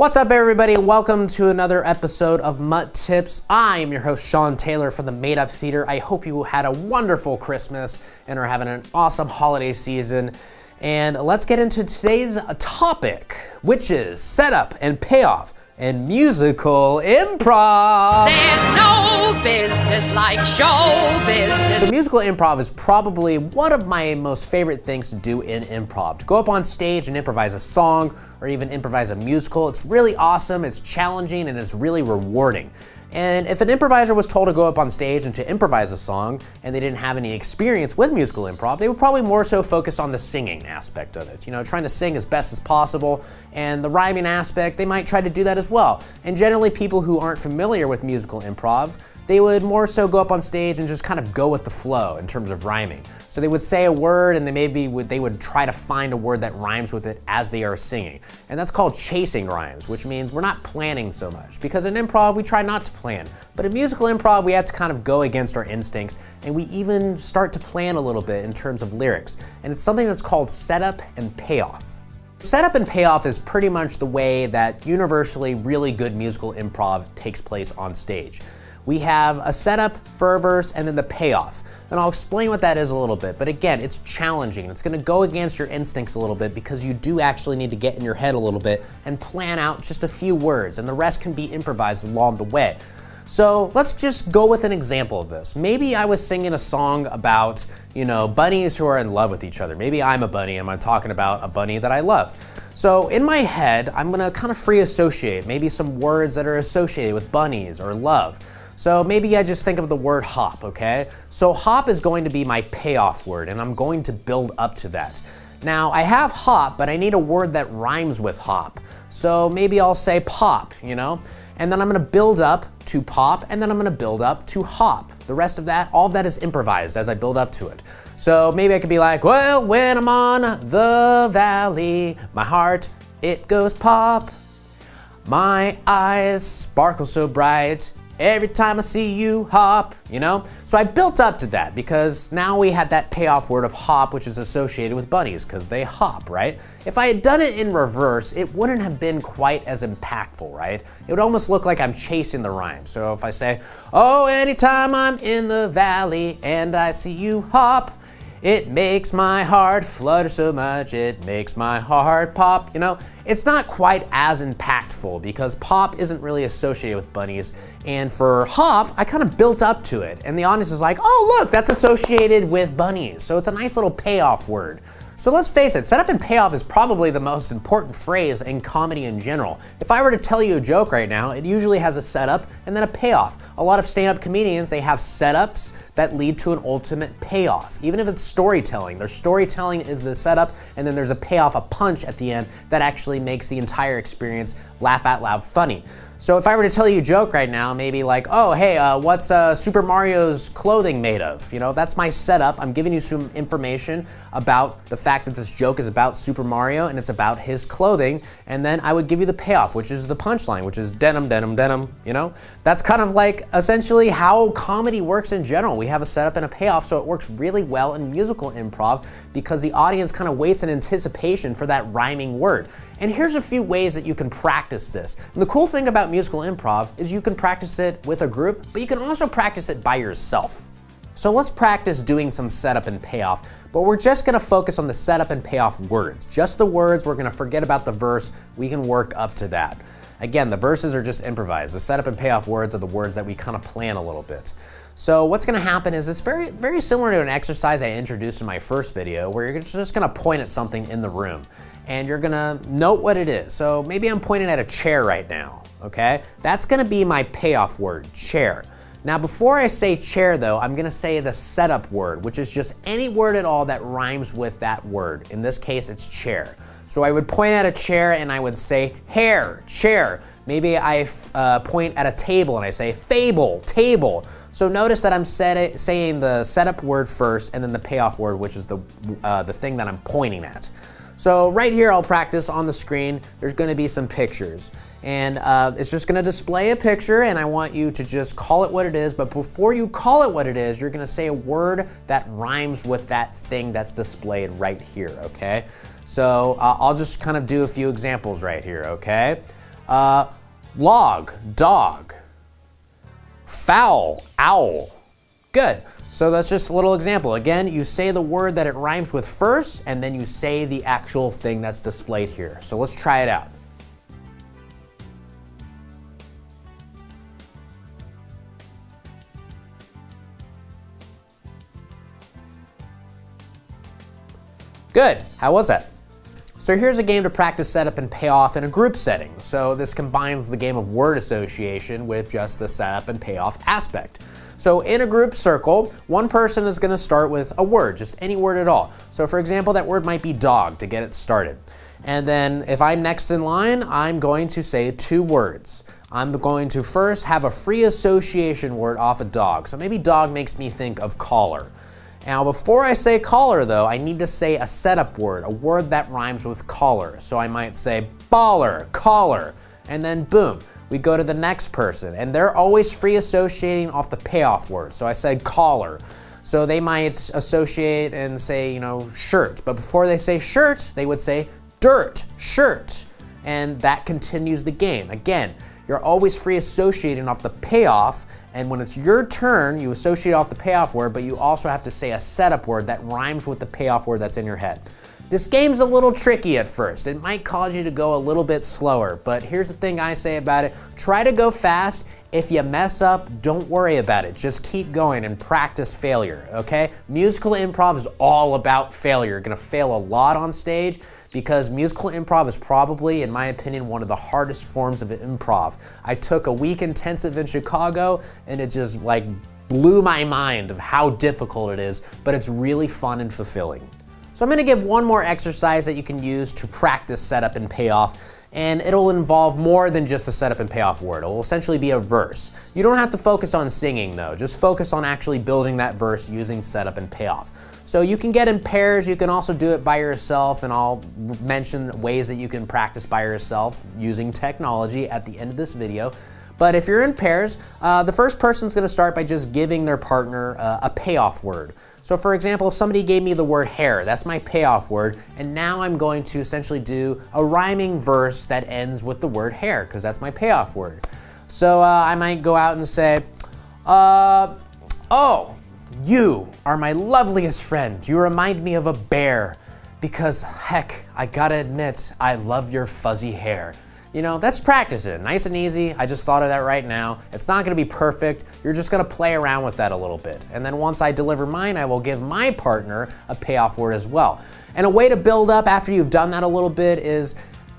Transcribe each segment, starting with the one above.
What's up, everybody? Welcome to another episode of MUT Tips. I am your host, Sean Taylor from the Made Up Theater. I hope you had a wonderful Christmas and are having an awesome holiday season. And let's get into today's topic, which is setup and payoff and musical improv. There's no business like show business. So musical improv is probably one of my most favorite things to do in improv. To go up on stage and improvise a song or even improvise a musical, it's really awesome, it's challenging, and it's really rewarding. And if an improviser was told to go up on stage and to improvise a song and they didn't have any experience with musical improv, they would probably more so focus on the singing aspect of it. You know, trying to sing as best as possible, and the rhyming aspect, they might try to do that as well. And generally people who aren't familiar with musical improv, they would more so go up on stage and just kind of go with the flow in terms of rhyming. So they would say a word and they would try to find a word that rhymes with it as they are singing. And that's called chasing rhymes, which means we're not planning so much. Because in improv, we try not to plan. But in musical improv, we have to kind of go against our instincts, and we even start to plan a little bit in terms of lyrics. And it's something that's called setup and payoff. Setup and payoff is pretty much the way that universally really good musical improv takes place on stage. We have a setup for a verse and then the payoff. And I'll explain what that is a little bit, but again, it's challenging. It's gonna go against your instincts a little bit because you do actually need to get in your head a little bit and plan out just a few words, and the rest can be improvised along the way. So let's just go with an example of this. Maybe I was singing a song about, bunnies who are in love with each other. Maybe I'm a bunny and I'm talking about a bunny that I love. So in my head, I'm gonna kind of free associate maybe some words that are associated with bunnies or love. So maybe I just think of the word hop, okay? So hop is going to be my payoff word, and I'm going to build up to that. Now, I have hop, but I need a word that rhymes with hop. So maybe I'll say pop, And then I'm gonna build up to pop, and then I'm gonna build up to hop. The rest of that, all of that is improvised as I build up to it. So maybe I could be like, well, when I'm on the valley, my heart, it goes pop. My eyes sparkle so bright, every time I see you hop, So I built up to that because now we had that payoff word of hop, which is associated with bunnies because they hop, right? If I had done it in reverse, it wouldn't have been quite as impactful, right? It would almost look like I'm chasing the rhyme. So if I say, oh, anytime I'm in the valley and I see you hop, it makes my heart flutter so much, it makes my heart pop, It's not quite as impactful because pop isn't really associated with bunnies. And for hop, I kind of built up to it. And the audience is like, oh, look, that's associated with bunnies. So it's a nice little payoff word. So let's face it, setup and payoff is probably the most important phrase in comedy in general. If I were to tell you a joke right now, it usually has a setup and then a payoff. A lot of stand-up comedians, they have setups that lead to an ultimate payoff. Even if it's storytelling, their storytelling is the setup, and then there's a payoff, a punch at the end that actually makes the entire experience laugh out loud funny. So if I were to tell you a joke right now, maybe like, oh, hey, what's Super Mario's clothing made of? That's my setup. I'm giving you some information about the fact that this joke is about Super Mario and it's about his clothing. And then I would give you the payoff, which is the punchline, which is denim, denim, denim, That's kind of like essentially how comedy works in general. We have a setup and a payoff, so it works really well in musical improv because the audience kind of waits in anticipation for that rhyming word. And here's a few ways that you can practice this. And the cool thing about musical improv is you can practice it with a group, but you can also practice it by yourself. So let's practice doing some setup and payoff, but we're just gonna focus on the setup and payoff words. Just the words, we're gonna forget about the verse, we can work up to that. Again, the verses are just improvised. The setup and payoff words are the words that we kind of plan a little bit. So what's gonna happen is it's very, very similar to an exercise I introduced in my first video where you're just gonna point at something in the room and you're gonna note what it is. So maybe I'm pointing at a chair right now, okay? That's gonna be my payoff word, chair. Now before I say chair though, I'm gonna say the setup word, which is just any word at all that rhymes with that word. In this case, it's chair. So I would point at a chair and I would say hair, chair. Maybe I point at a table and I say fable, table. So notice that I'm saying the setup word first and then the payoff word, which is the thing that I'm pointing at. So right here, I'll practice on the screen. There's gonna be some pictures. And it's just gonna display a picture and I want you to just call it what it is, but before you call it what it is, you're gonna say a word that rhymes with that thing that's displayed right here, okay? So I'll just kind of do a few examples right here, okay? Log, dog. Fowl, owl. Good. So that's just a little example. Again, you say the word that it rhymes with first, and then you say the actual thing that's displayed here. So let's try it out. Good. How was that? So here's a game to practice setup and payoff in a group setting. So this combines the game of word association with just the setup and payoff aspect. So in a group circle, one person is going to start with a word, just any word at all. So for example, that word might be dog to get it started. And then if I'm next in line, I'm going to say 2 words. I'm going to first have a free association word off of dog. So maybe dog makes me think of collar. Now, before I say collar, though, I need to say a setup word, a word that rhymes with collar. So I might say baller, collar, and then boom, we go to the next person. And they're always free associating off the payoff word. So I said collar. So they might associate and say, you know, shirt. But before they say shirt, they would say dirt, shirt. And that continues the game. Again, you're always free associating off the payoff, and when it's your turn, you associate off the payoff word, but you also have to say a setup word that rhymes with the payoff word that's in your head. This game's a little tricky at first. It might cause you to go a little bit slower, but here's the thing I say about it. Try to go fast. If you mess up, don't worry about it. Just keep going and practice failure, okay? Musical improv is all about failure. You're gonna fail a lot on stage because musical improv is probably, in my opinion, one of the hardest forms of improv. I took a week intensive in Chicago and it just like blew my mind of how difficult it is, but it's really fun and fulfilling. So I'm gonna give one more exercise that you can use to practice setup and payoff, and it'll involve more than just a setup and payoff word. It'll essentially be a verse. You don't have to focus on singing though, just focus on actually building that verse using setup and payoff. So you can get in pairs, you can also do it by yourself, and I'll mention ways that you can practice by yourself using technology at the end of this video. But if you're in pairs, the first person's gonna start by just giving their partner a payoff word. So for example, if somebody gave me the word hair, that's my payoff word, and now I'm going to essentially do a rhyming verse that ends with the word hair, because that's my payoff word. So I might go out and say, oh, you are my loveliest friend. You remind me of a bear, because heck, I gotta admit, I love your fuzzy hair. You know, that's practice it. Nice and easy. I just thought of that right now. It's not gonna be perfect. You're just gonna play around with that a little bit. And then once I deliver mine, I will give my partner a payoff word as well. And a way to build up after you've done that a little bit is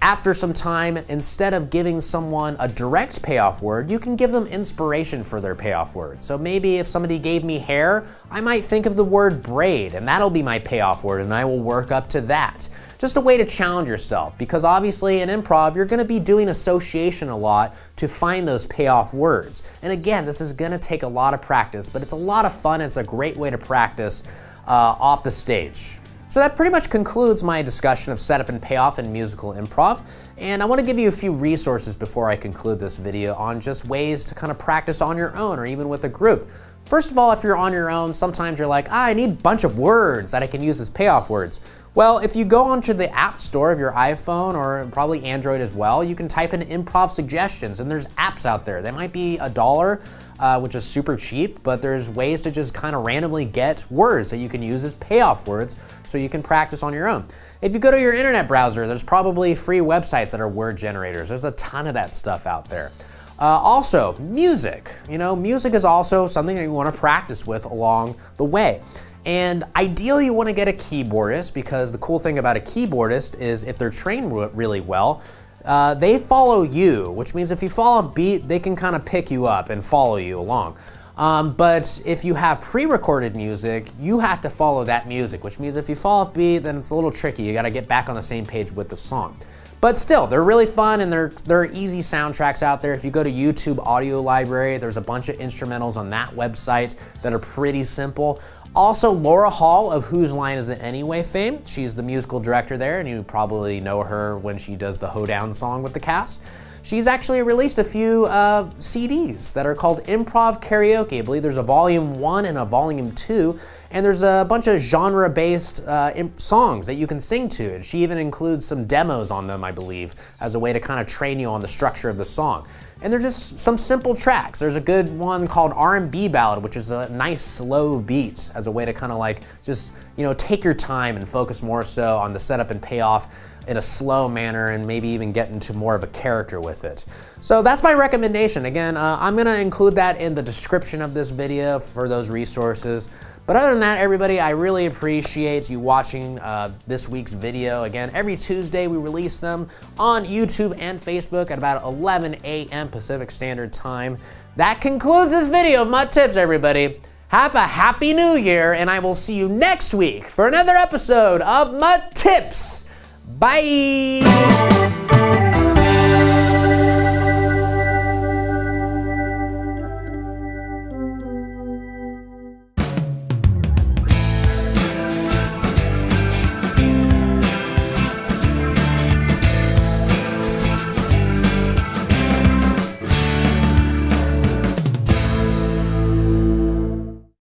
after some time, instead of giving someone a direct payoff word, you can give them inspiration for their payoff word. So maybe if somebody gave me hair, I might think of the word braid, and that'll be my payoff word, and I will work up to that. Just a way to challenge yourself, because obviously in improv, you're gonna be doing association a lot to find those payoff words. And again, this is gonna take a lot of practice, but it's a lot of fun. It's a great way to practice off the stage. So that pretty much concludes my discussion of setup and payoff in musical improv. And I want to give you a few resources before I conclude this video on just ways to kind of practice on your own or even with a group. First of all, if you're on your own, sometimes you're like, I need a bunch of words that I can use as payoff words. Well, if you go onto the App Store of your iPhone or probably Android as well, you can type in improv suggestions, and there's apps out there. They might be $1, which is super cheap, but there's ways to just kind of randomly get words that you can use as payoff words so you can practice on your own. If you go to your internet browser, there's probably free websites that are word generators. There's a ton of that stuff out there. Also, music. You know, music is also something that you want to practice with along the way. And ideally you want to get a keyboardist, because the cool thing about a keyboardist is if they're trained really well, they follow you, which means if you fall off beat, they can kind of pick you up and follow you along. But if you have pre-recorded music, you have to follow that music, which means if you fall off beat, then it's a little tricky. You got to get back on the same page with the song. But still, they're really fun, and there are easy soundtracks out there. If you go to YouTube Audio Library, there's a bunch of instrumentals on that website that are pretty simple. Also, Laura Hall of Whose Line Is It Anyway fame. She's the musical director there, and you probably know her when she does the Hoedown song with the cast. she's actually released a few CDs that are called Improv Karaoke. I believe there's a volume 1 and a volume 2, and there's a bunch of genre-based songs that you can sing to. And she even includes some demos on them, I believe, as a way to kind of train you on the structure of the song. And they're just some simple tracks. There's a good one called R&B Ballad, which is a nice slow beat as a way to kind of like just, you know, take your time and focus more so on the setup and payoff in a slow manner, and maybe even get into more of a character with it. So that's my recommendation. Again, I'm gonna include that in the description of this video for those resources. But other than that, everybody, I really appreciate you watching this week's video. Again, every Tuesday we release them on YouTube and Facebook at about 11 a.m. Pacific Standard Time. That concludes this video of MUT Tips, everybody. Have a happy new year, and I will see you next week for another episode of MUT Tips. Bye!